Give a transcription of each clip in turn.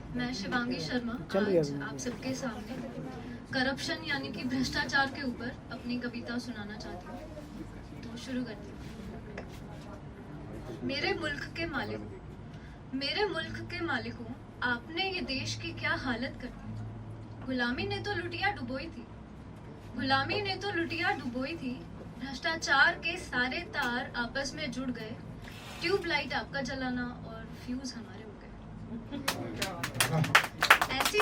मैं शिवांगी शर्मा आज आप सबके सामने करप्शन यानी कि भ्रष्टाचार के ऊपर अपनी कविता सुनाना चाहती हूँ। तो शुरू करती हूँ। मेरे मुल्क के मालिकों, आपने ये देश की क्या हालत कर दी। गुलामी ने तो लुटिया डुबोई थी। भ्रष्टाचार के सारे तार आपस में जुड़ गए। ट्यूबलाइट आपका जलाना और फ्यूज हमारे हो गए। ऐसी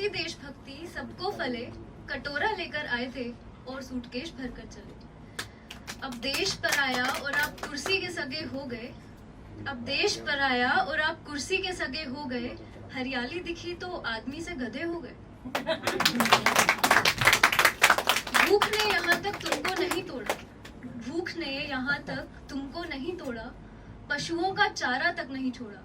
देशभक्ति सबको फले। कटोरा लेकर आए थे और सूटकेस भर कर चले। अब देश पर आया और आप कुर्सी के सगे हो गए। हरियाली दिखी तो आदमी से गधे हो गए। भूख ने यहाँ तक तुमको नहीं तोड़ा। पशुओं का चारा तक नहीं छोड़ा।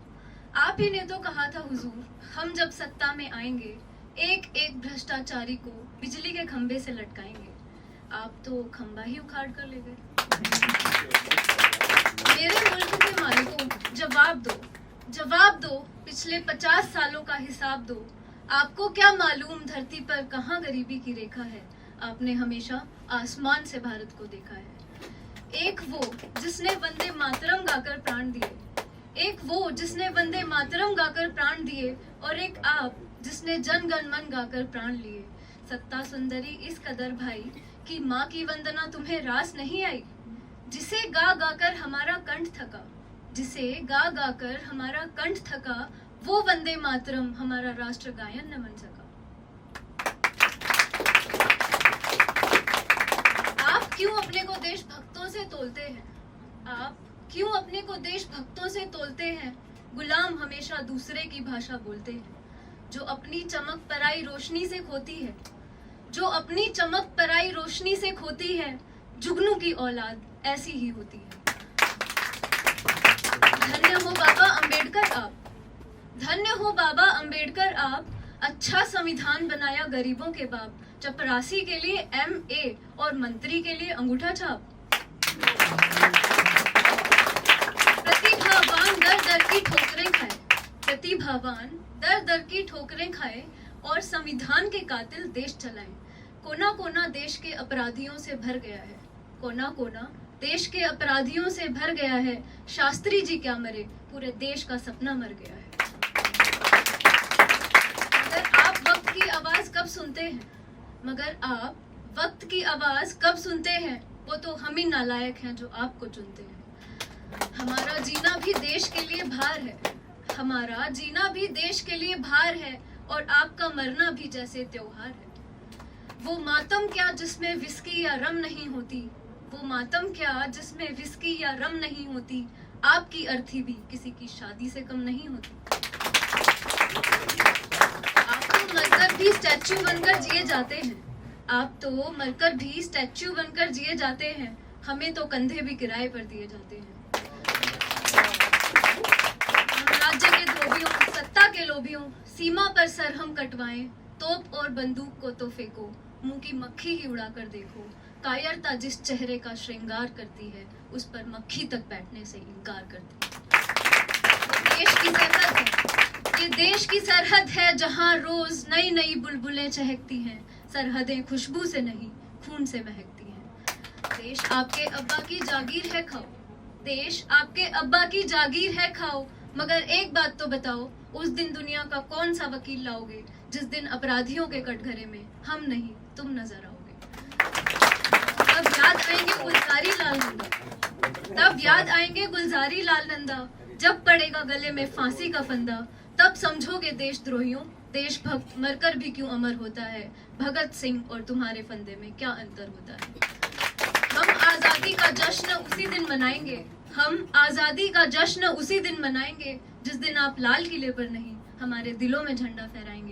आप ही ने तो कहा था हुजूर, हम जब सत्ता में आएंगे एक एक भ्रष्टाचारी को बिजली के खंभे से लटकाएंगे। आप तो खंभा ही उखाड़ कर ले गए। मेरे मुल्क के मालिकों, जवाब दो, पिछले 50 सालों का हिसाब दो। आपको क्या मालूम धरती पर कहाँ गरीबी की रेखा है। आपने हमेशा आसमान से भारत को देखा है। एक वो जिसने वंदे मातरम गाकर प्राण दिए और एक आप जिसने जन गण मन गाकर प्राण लिए। सत्ता सुंदरी इस कदर भाई कि माँ की वंदना तुम्हें रास नहीं आई। जिसे गा गाकर हमारा कंठ थका वो वंदे मातरम हमारा राष्ट्र गायन न बन सका। आप क्यों अपने को देशभक्तों से तोलते हैं। गुलाम हमेशा दूसरे की भाषा बोलते हैं। जो अपनी चमक पराई रोशनी से खोती है। जुगनू की औलाद ऐसी ही होती है। धन्य हो बाबा अम्बेडकर आप। अच्छा संविधान बनाया गरीबों के बाप। चपरासी के लिए MA और मंत्री के लिए अंगूठा छाप। प्रतिभावान दर दर की ठोकरें खाए और संविधान के कातिल देश चलाएं। कोना कोना देश के अपराधियों से भर गया है। शास्त्री जी क्या मरे, पूरे देश का सपना मर गया है। मगर आप वक्त की आवाज कब सुनते हैं। वो तो हम ही नालायक हैं जो आपको चुनते हैं। हमारा जीना भी देश के लिए भार है और आपका मरना भी जैसे त्योहार है। वो मातम क्या जिसमें विस्की या रम नहीं होती। आपकी अर्थी भी किसी की शादी से कम नहीं होती। आप तो मरकर भी स्टैच्यू बनकर जिए जाते हैं। हमें तो कंधे भी किराए पर दिए जाते हैं। राज्य के धोबियों, सत्ता के लोभियों, सीमा पर सर हम कटवाएं। तोप और बंदूक को तो फेंको, मुंह की मक्खी ही उड़ा कर देखो। कायरता जिस चेहरे का श्रृंगार करती है, उस पर मक्खी तक बैठने से इनकार करती है। ये देश की सरहद है जहां रोज नई नई बुलबुलें चहकती हैं। सरहदें खुशबू से नहीं, खून से महकती हैं। देश आपके अब्बा की जागीर है खाओ। मगर एक बात तो बताओ, उस दिन दुनिया का कौन सा वकील लाओगे जिस दिन अपराधियों के कटघरे में हम नहीं तुम नजर आओगे। तब याद आएंगे गुलजारी लाल नंदा। जब पड़ेगा गले में फांसी का फंदा, तब समझोगे देशद्रोहियों, देशभक्त मरकर भी क्यों अमर होता है। भगत सिंह और तुम्हारे फंदे में क्या अंतर होता है। हम आजादी का जश्न उसी दिन मनाएंगे जिस दिन आप लाल किले पर नहीं हमारे दिलों में झंडा फहराएंगे।